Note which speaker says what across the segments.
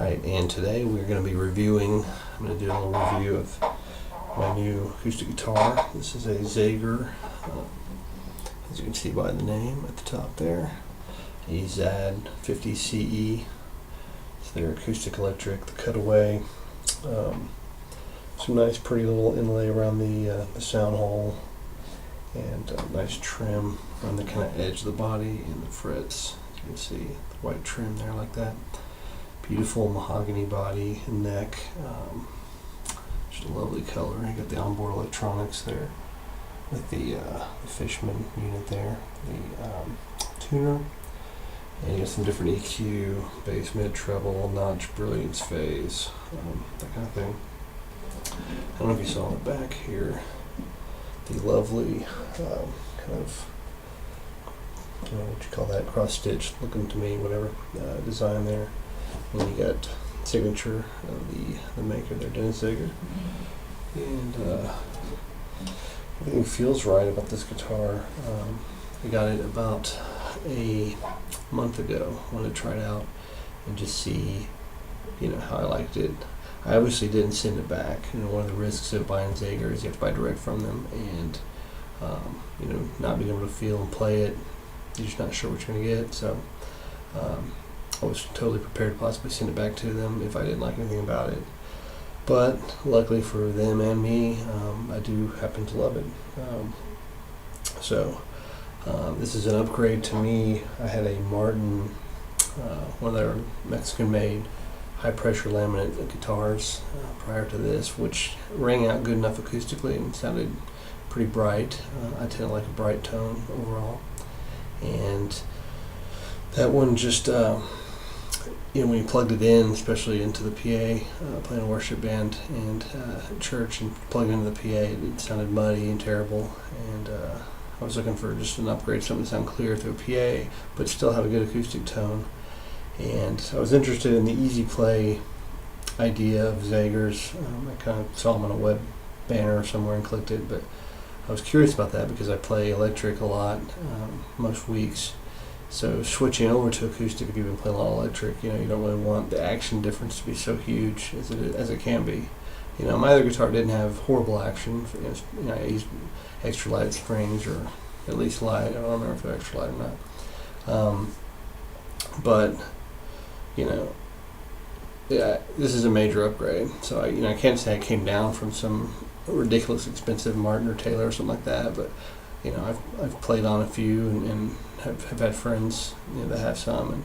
Speaker 1: Alright, and today we're going to be reviewing, I'm going to do a little review of my new acoustic guitar. This is a Zager, as you can see by the name at the top there, a ZAD50CE. It's their acoustic electric, the cutaway. Some nice pretty little inlay around the sound hole, and nice trim around the kind of edge of the body and the frets. You can see the white trim there like that. Beautiful mahogany body and neck. Just a lovely color. You got the onboard electronics there with the Fishman unit there, the tuner, and you got some different EQ, bass, mid, treble, notch, brilliance, phase, that kind of thing. I don't know if you saw in the back here the lovely kind of, I don't know what you call that, cross stitch looking to me, whatever, design there. And you got signature of the maker there, Zager. And everything feels right about this guitar. I got it about a month ago. I wanted to try it out and just see, how I liked it. I obviously didn't send it back. One of the risks of buying Zager is you have to buy direct from them, and not being able to feel and play it, you're just not sure what you're going to get. So I was totally prepared to possibly send it back to them if I didn't like anything about it. But luckily for them and me, I do happen to love it. This is an upgrade to me. I had a Martin, one of their Mexican-made high-pressure laminate guitars prior to this, which rang out good enough acoustically and sounded pretty bright. I tend to like a bright tone overall. And that one just, when you plugged it in, especially into the PA, playing a worship band and church, and plugged it into the PA, it sounded muddy and terrible. And I was looking for just an upgrade, something to sound clear through a PA, but still have a good acoustic tone. And I was interested in the easy play idea of Zager's. I kind of saw them on a web banner somewhere and clicked it, but I was curious about that because I play electric a lot, most weeks. So switching over to acoustic, if you've been playing a lot of electric, you don't really want the action difference to be so huge as it can be. My other guitar didn't have horrible action. I used extra light strings, or at least light. I don't remember if they're extra light or not. But this is a major upgrade. So I can't say I came down from some ridiculous expensive Martin or Taylor or something like that. But I've played on a few and have had friends that have some, and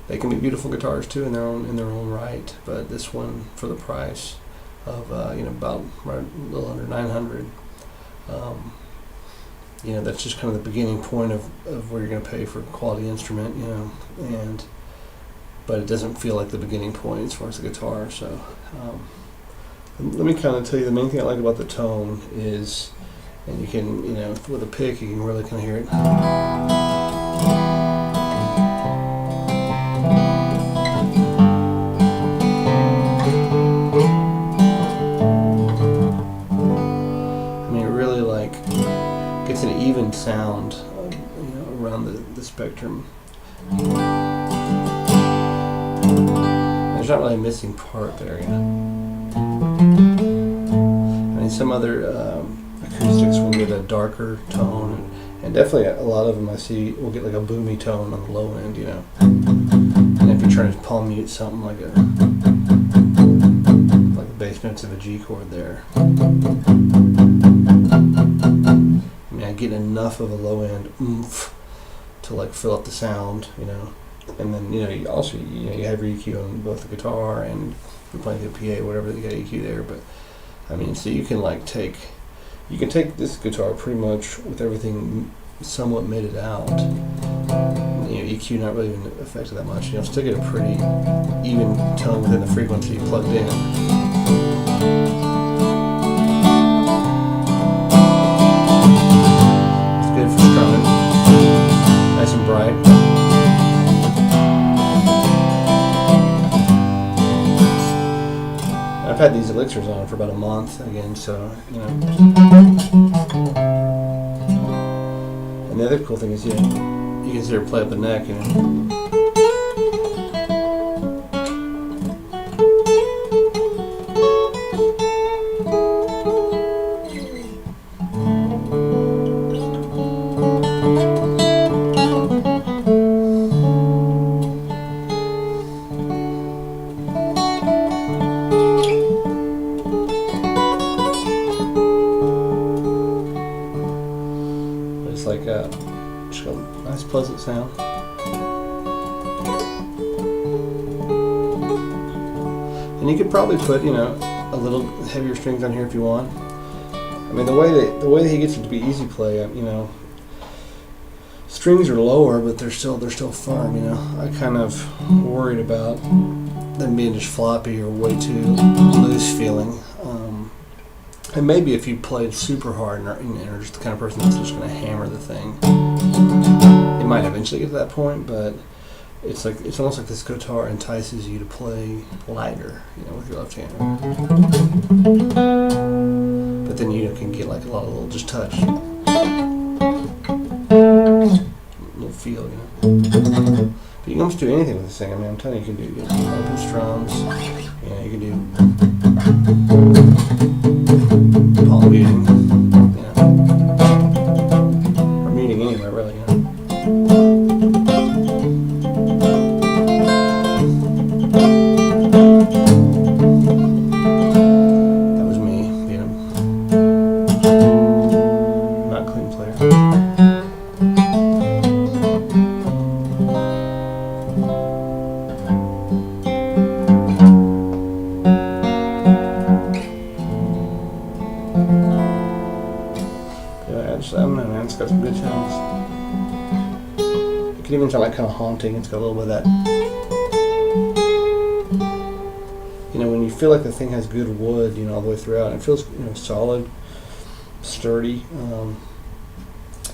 Speaker 1: they can be beautiful guitars too in their own right. But this one, for the price of about a little under $900, that's just kind of the beginning point of where you're going to pay for a quality instrument, but it doesn't feel like the beginning point as far as the guitar. So let me kind of tell you the main thing I like about the tone is, and you can, with a pick, you can really kind of hear it. Gets an even sound, around the spectrum. There's not really a missing part there, some other acoustics will get a darker tone, and definitely a lot of them I see will get like a boomy tone on the low end, And if you're trying to palm mute something like the bass notes of a G chord there. I get enough of a low end oomph to fill up the sound, and then you also you have your EQ on both the guitar and you're playing the PA, whatever, you got EQ there. But so you can take this guitar pretty much with everything somewhat mitted out. EQ not really even affected that much. Still get a pretty even tone within the frequency plugged in. Nice and bright. I've had these elixirs on for about a month again, so And the other cool thing is, you can sit there and play up the neck, sound. And you could probably put, you know, a little heavier strings on here if you want. I mean, the way that he gets it to be easy play, you know, strings are lower, but they're still firm. You know, I kind of worried about them being just floppy or way too loose feeling. And maybe if you played super hard and are just the kind of person that's just going to hammer the thing, it might eventually get to that point. But it's almost like this guitar entices you to play lighter, you know, with your left hand. But then you can get like a lot of little just touch, little feel, you know. But you can almost do anything with this thing. I mean, I'm telling you, you can do open strums. You know, you can do palm muting, you know, or muting anywhere really, you know. That was me being a not clean player. I don't know, man. It's got some good sounds. It can even sound like kind of haunting. It's got a little bit of that. You know, when you feel like the thing has good wood, you know, all the way throughout, it feels, you know, solid, sturdy,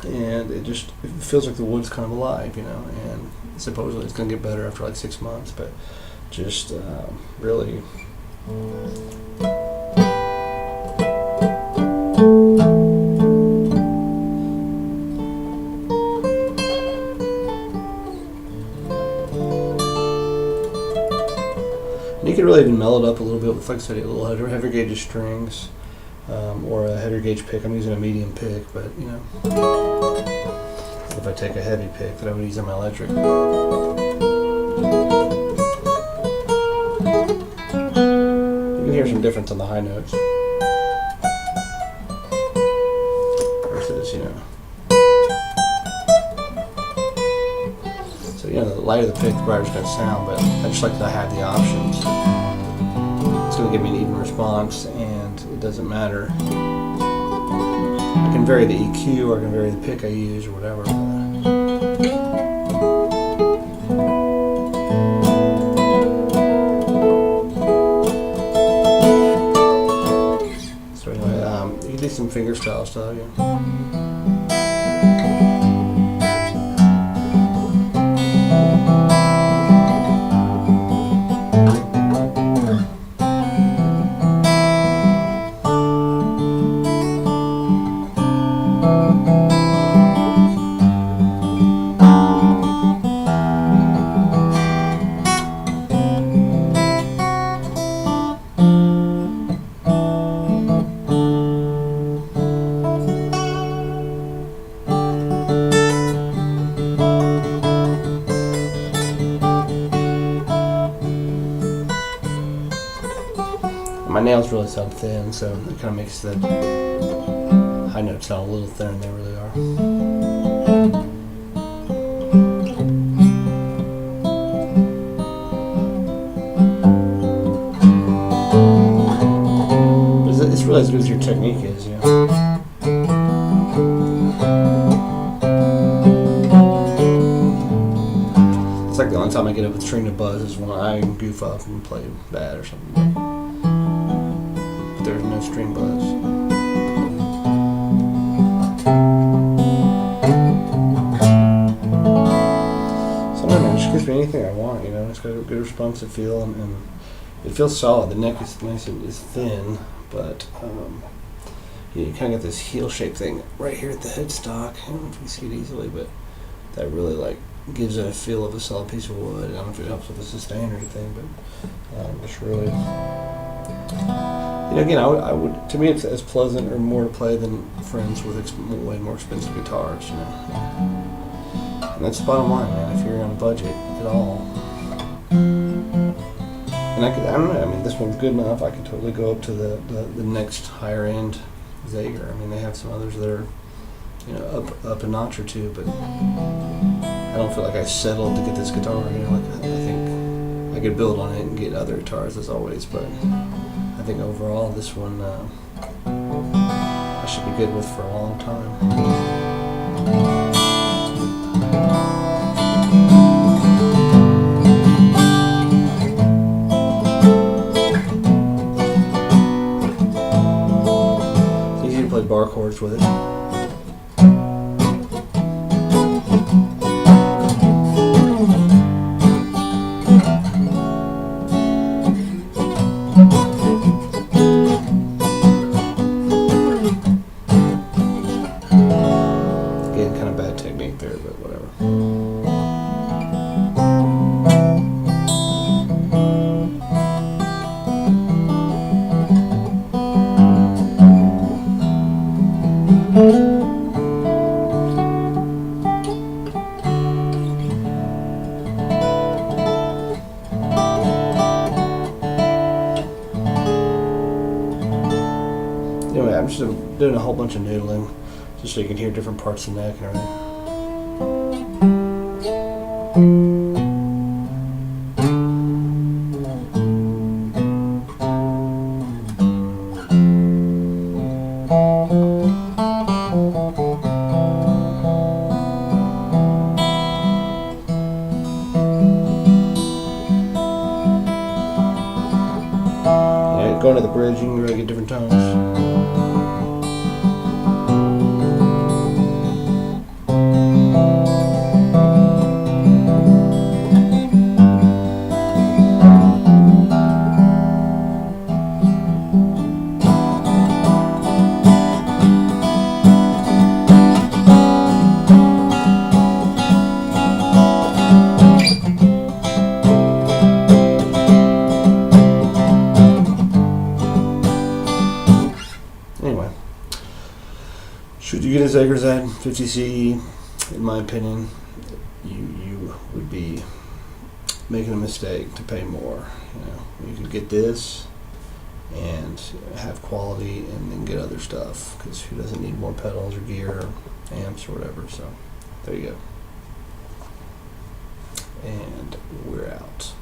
Speaker 1: and it feels like the wood's kind of alive, you know. And supposedly it's going to get better after like 6 months, but just really. You could really even mellow it up a little bit with, like I said, a little heavier gauge of strings, or a heavier gauge pick. I'm using a medium pick, but you know, if I take a heavy pick that I would use on my electric. You can hear some difference on the high notes versus, you know. So, you know, the lighter the pick, the brighter it's going to sound, but I just like to have the options. It's going to give me an even response, and it doesn't matter. I can vary the EQ, or I can vary the pick I use, or whatever. So anyway, you can do some fingerstyle stuff, yeah. My nails really sound thin, so it kind of makes the high notes sound a little thinner than they really are. But it's really as good as your technique is, you know. It's like the only time I get up with string to buzz is when I goof up and play bad or something. There's no string buzz. So no, man, it just gives me anything I want, you know. It's got a good responsive feel, and it feels solid. The neck is nice and is thin, but you kind of get this heel-shaped thing right here at the headstock. I don't know if you can see it easily, but that really like gives it a feel of a solid piece of wood. I don't know if it helps with the sustain or anything, but it's really. You know, again, I would. To me, it's as pleasant or more to play than friends with way more expensive guitars. You know, and that's the bottom line, man. If you're on a budget at all, and I don't know. I mean, this one's good enough. I could totally go up to the next higher end Zager. I mean, they have some others that are, you know, up a notch or two, but I I don't feel like I settled to get this guitar. You know, like, I think I could build on it and get other guitars as always, but I think overall this one I should be good with for a long time. Play bar chords with it. Again, kind of bad technique there, but whatever. Anyway, I'm just doing a whole bunch of noodling just so you can hear different parts of the neck and everything. Yeah, going to the bridge, you can really get different tones. Anyway, should you get a Zager ZAD50CE, in my opinion, you would be making a mistake to pay more. You know, you could get this and have quality and then get other stuff, because who doesn't need more pedals or gear or amps or whatever. So there you go, and we're out.